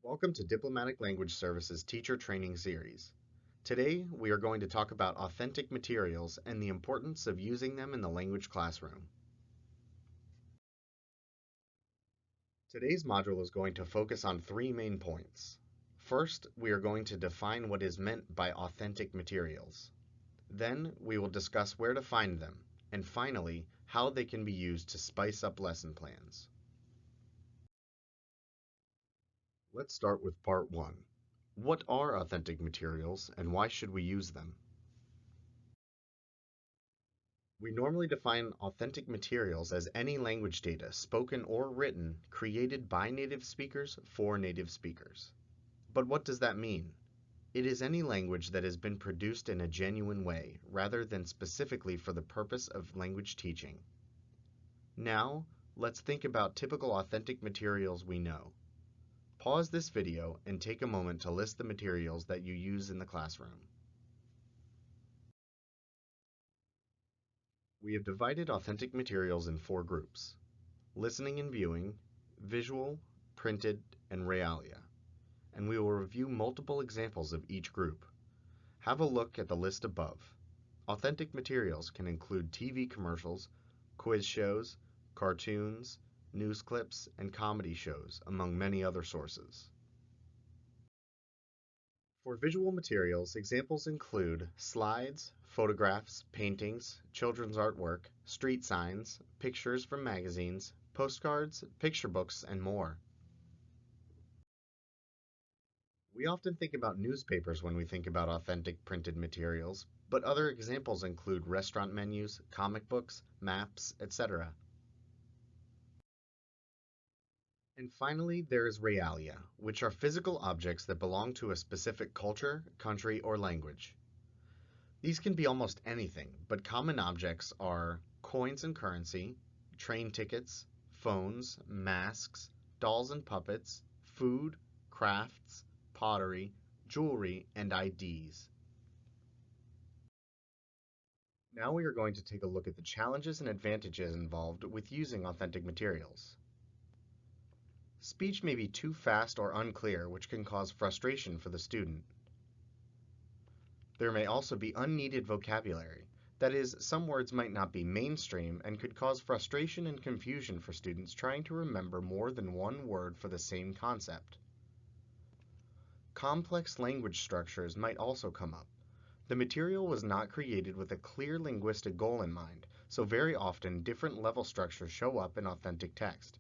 Welcome to Diplomatic Language Services Teacher Training Series. Today, we are going to talk about authentic materials and the importance of using them in the language classroom. Today's module is going to focus on three main points. First, we are going to define what is meant by authentic materials. Then, we will discuss where to find them, and finally, how they can be used to spice up lesson plans. Let's start with part one. What are authentic materials and why should we use them? We normally define authentic materials as any language data, spoken or written, created by native speakers for native speakers. But what does that mean? It is any language that has been produced in a genuine way, rather than specifically for the purpose of language teaching. Now, let's think about typical authentic materials we know. Pause this video and take a moment to list the materials that you use in the classroom. We have divided authentic materials in four groups: listening and viewing, visual, printed, and realia, and we will review multiple examples of each group. Have a look at the list above. Authentic materials can include TV commercials, quiz shows, cartoons, news clips, and comedy shows, among many other sources. For visual materials, examples include slides, photographs, paintings, children's artwork, street signs, pictures from magazines, postcards, picture books, and more. We often think about newspapers when we think about authentic printed materials, but other examples include restaurant menus, comic books, maps, etc. And finally, there is realia, which are physical objects that belong to a specific culture, country, or language. These can be almost anything, but common objects are coins and currency, train tickets, phones, masks, dolls and puppets, food, crafts, pottery, jewelry, and IDs. Now we are going to take a look at the challenges and advantages involved with using authentic materials. Speech may be too fast or unclear, which can cause frustration for the student. There may also be unneeded vocabulary. That is, some words might not be mainstream and could cause frustration and confusion for students trying to remember more than one word for the same concept. Complex language structures might also come up. The material was not created with a clear linguistic goal in mind, so very often different level structures show up in authentic text.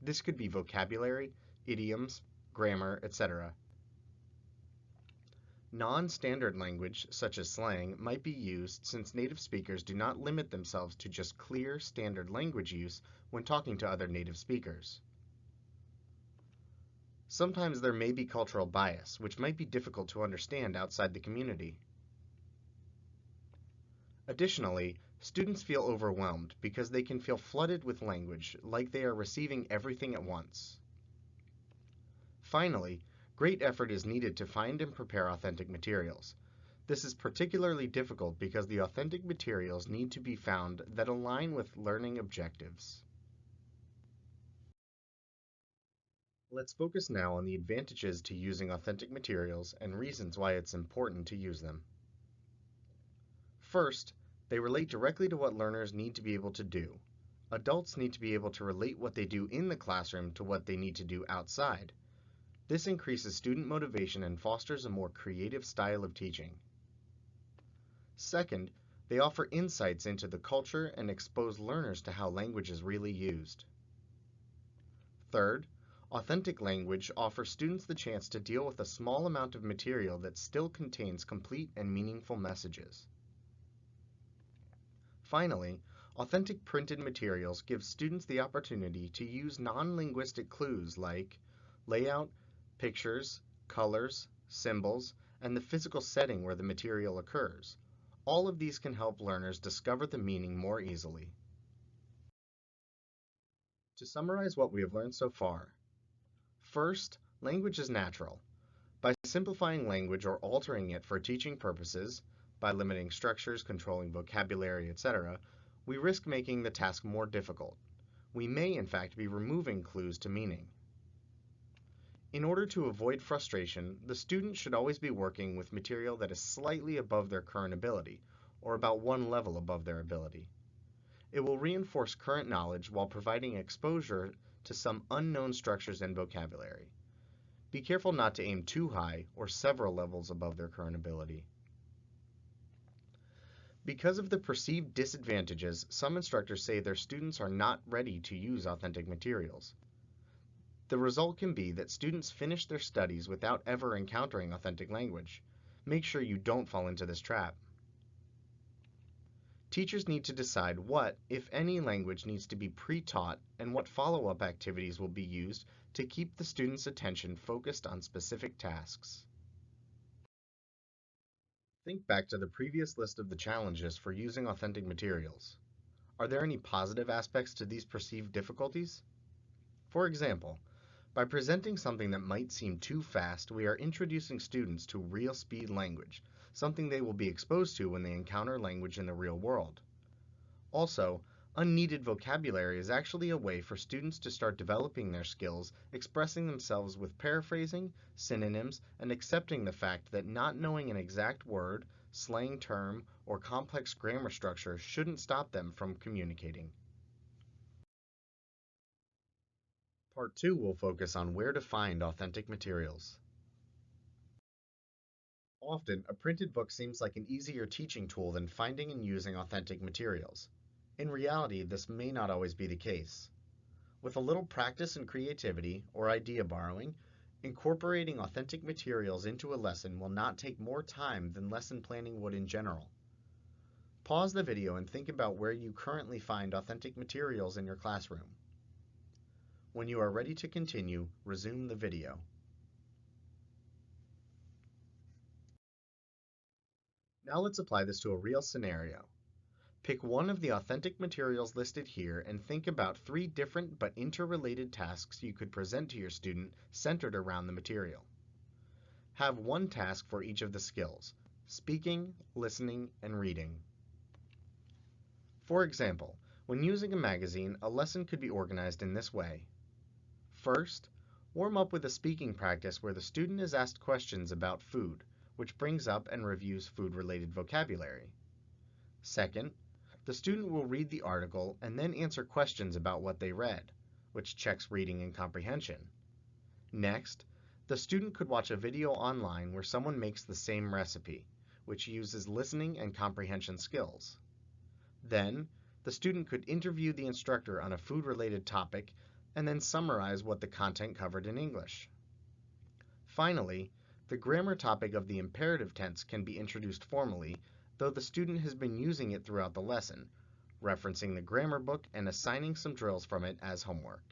This could be vocabulary, idioms, grammar, etc. Non-standard language, such as slang, might be used since native speakers do not limit themselves to just clear, standard language use when talking to other native speakers. Sometimes there may be cultural bias, which might be difficult to understand outside the community. Additionally, students feel overwhelmed because they can feel flooded with language, like they are receiving everything at once. Finally, great effort is needed to find and prepare authentic materials. This is particularly difficult because the authentic materials need to be found that align with learning objectives. Let's focus now on the advantages to using authentic materials and reasons why it's important to use them. First, they relate directly to what learners need to be able to do. Adults need to be able to relate what they do in the classroom to what they need to do outside. This increases student motivation and fosters a more creative style of teaching. Second, they offer insights into the culture and expose learners to how language is really used. Third, authentic language offers students the chance to deal with a small amount of material that still contains complete and meaningful messages. Finally, authentic printed materials give students the opportunity to use non-linguistic clues like layout, pictures, colors, symbols, and the physical setting where the material occurs. All of these can help learners discover the meaning more easily. To summarize what we have learned so far, first, language is natural. By simplifying language or altering it for teaching purposes, by limiting structures, controlling vocabulary, etc., we risk making the task more difficult. We may, in fact, be removing clues to meaning. In order to avoid frustration, the student should always be working with material that is slightly above their current ability, or about one level above their ability. It will reinforce current knowledge while providing exposure to some unknown structures and vocabulary. Be careful not to aim too high or several levels above their current ability. Because of the perceived disadvantages, some instructors say their students are not ready to use authentic materials. The result can be that students finish their studies without ever encountering authentic language. Make sure you don't fall into this trap. Teachers need to decide what, if any, language needs to be pre-taught and what follow-up activities will be used to keep the students' attention focused on specific tasks. Think back to the previous list of the challenges for using authentic materials. Are there any positive aspects to these perceived difficulties? For example, by presenting something that might seem too fast, we are introducing students to real speed language, something they will be exposed to when they encounter language in the real world. Also, unneeded vocabulary is actually a way for students to start developing their skills, expressing themselves with paraphrasing, synonyms, and accepting the fact that not knowing an exact word, slang term, or complex grammar structure shouldn't stop them from communicating. Part 2 will focus on where to find authentic materials. Often, a printed book seems like an easier teaching tool than finding and using authentic materials. In reality, this may not always be the case. With a little practice and creativity, or idea borrowing, incorporating authentic materials into a lesson will not take more time than lesson planning would in general. Pause the video and think about where you currently find authentic materials in your classroom. When you are ready to continue, resume the video. Now let's apply this to a real scenario. Pick one of the authentic materials listed here and think about 3 different but interrelated tasks you could present to your student centered around the material. Have one task for each of the skills: speaking, listening, and reading. For example, when using a magazine, a lesson could be organized in this way. First, warm up with a speaking practice where the student is asked questions about food, which brings up and reviews food-related vocabulary. Second, the student will read the article and then answer questions about what they read, which checks reading and comprehension. Next, the student could watch a video online where someone makes the same recipe, which uses listening and comprehension skills. Then, the student could interview the instructor on a food-related topic and then summarize what the content covered in English. Finally, the grammar topic of the imperative tense can be introduced formally, though the student has been using it throughout the lesson, referencing the grammar book and assigning some drills from it as homework.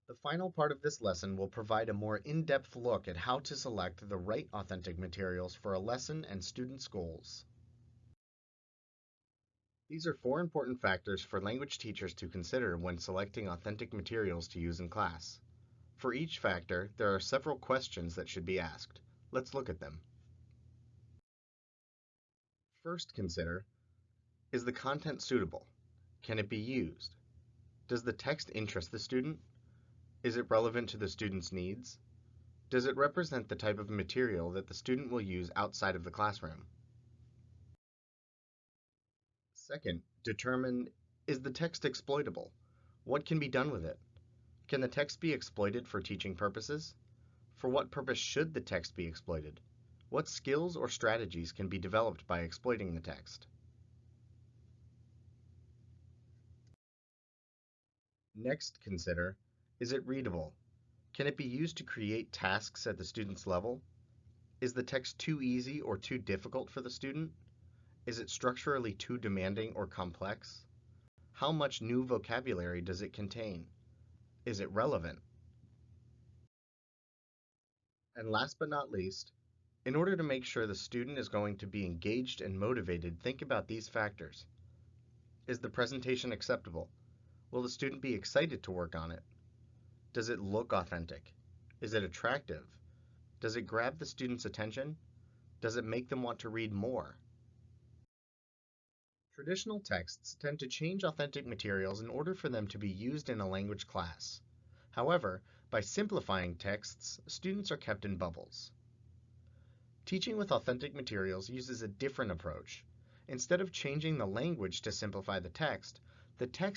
The final part of this lesson will provide a more in-depth look at how to select the right authentic materials for a lesson and students' goals. These are 4 important factors for language teachers to consider when selecting authentic materials to use in class. For each factor, there are several questions that should be asked. Let's look at them. First, consider: is the content suitable? Can it be used? Does the text interest the student? Is it relevant to the student's needs? Does it represent the type of material that the student will use outside of the classroom? Second, determine: is the text exploitable? What can be done with it? Can the text be exploited for teaching purposes? For what purpose should the text be exploited? What skills or strategies can be developed by exploiting the text? Next, consider: is it readable? Can it be used to create tasks at the student's level? Is the text too easy or too difficult for the student? Is it structurally too demanding or complex? How much new vocabulary does it contain? Is it relevant? And last but not least, in order to make sure the student is going to be engaged and motivated, think about these factors. Is the presentation acceptable? Will the student be excited to work on it? Does it look authentic? Is it attractive? Does it grab the student's attention? Does it make them want to read more? Traditional texts tend to change authentic materials in order for them to be used in a language class. However, by simplifying texts, students are kept in bubbles. Teaching with authentic materials uses a different approach. Instead of changing the language to simplify the text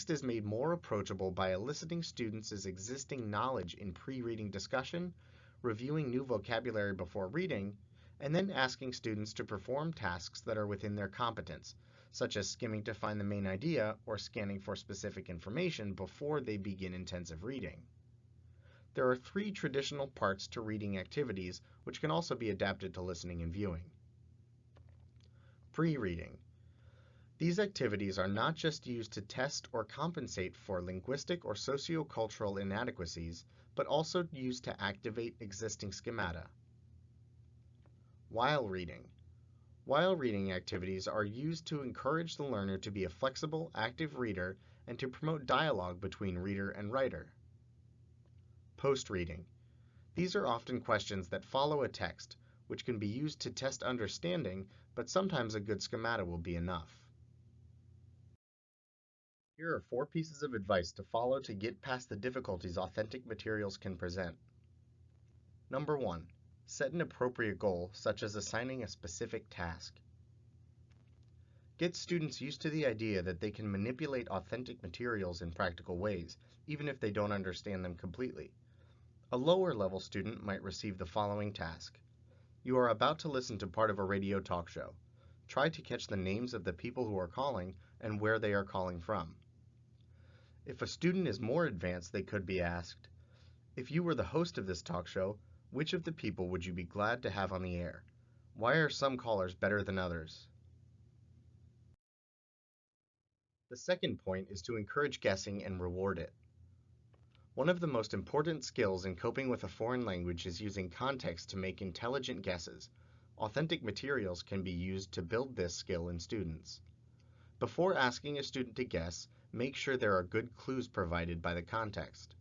is made more approachable by eliciting students' existing knowledge in pre-reading discussion, reviewing new vocabulary before reading, and then asking students to perform tasks that are within their competence, such as skimming to find the main idea or scanning for specific information before they begin intensive reading. There are 3 traditional parts to reading activities, which can also be adapted to listening and viewing. Pre-reading. These activities are not just used to test or compensate for linguistic or sociocultural inadequacies, but also used to activate existing schemata. While reading. While reading activities are used to encourage the learner to be a flexible, active reader and to promote dialogue between reader and writer. Post-reading. These are often questions that follow a text, which can be used to test understanding, but sometimes a good schemata will be enough. Here are 4 pieces of advice to follow to get past the difficulties authentic materials can present. Number 1. Set an appropriate goal, such as assigning a specific task. Get students used to the idea that they can manipulate authentic materials in practical ways, even if they don't understand them completely. A lower level student might receive the following task. You are about to listen to part of a radio talk show. Try to catch the names of the people who are calling and where they are calling from. If a student is more advanced, they could be asked, if you were the host of this talk show, which of the people would you be glad to have on the air? Why are some callers better than others? The second point is to encourage guessing and reward it. One of the most important skills in coping with a foreign language is using context to make intelligent guesses. Authentic materials can be used to build this skill in students. Before asking a student to guess, make sure there are good clues provided by the context.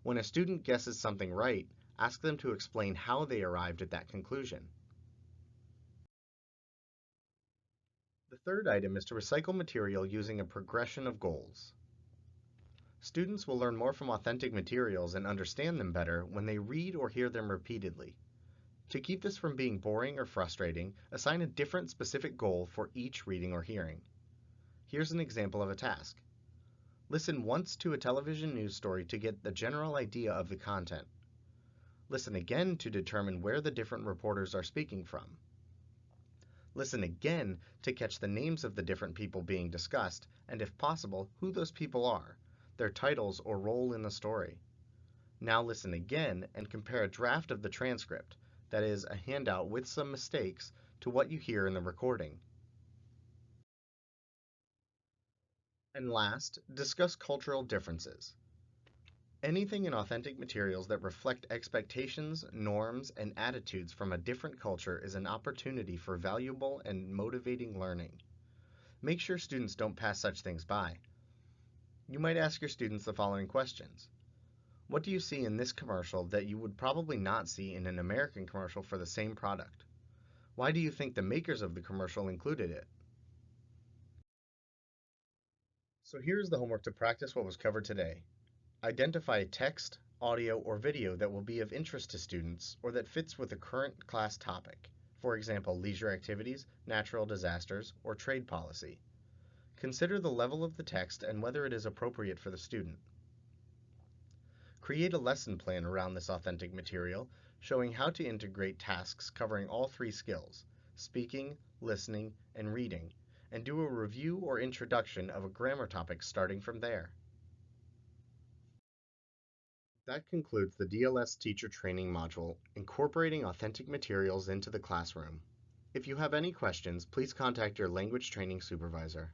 When a student guesses something right, ask them to explain how they arrived at that conclusion. The third item is to recycle material using a progression of goals. Students will learn more from authentic materials and understand them better when they read or hear them repeatedly. To keep this from being boring or frustrating, assign a different specific goal for each reading or hearing. Here's an example of a task. Listen once to a television news story to get the general idea of the content. Listen again to determine where the different reporters are speaking from. Listen again to catch the names of the different people being discussed, and if possible, who those people are, their titles or role in the story. Now listen again and compare a draft of the transcript, that is, a handout with some mistakes, to what you hear in the recording. And last, discuss cultural differences. Anything in authentic materials that reflect expectations, norms, and attitudes from a different culture is an opportunity for valuable and motivating learning. Make sure students don't pass such things by. You might ask your students the following questions. What do you see in this commercial that you would probably not see in an American commercial for the same product? Why do you think the makers of the commercial included it? So here's the homework to practice what was covered today. Identify a text, audio, or video that will be of interest to students or that fits with the current class topic. For example, leisure activities, natural disasters, or trade policy. Consider the level of the text and whether it is appropriate for the student. Create a lesson plan around this authentic material, showing how to integrate tasks covering all 3 skills, speaking, listening, and reading, and do a review or introduction of a grammar topic starting from there. That concludes the DLS Teacher Training module, Incorporating Authentic Materials into the Classroom. If you have any questions, please contact your language training supervisor.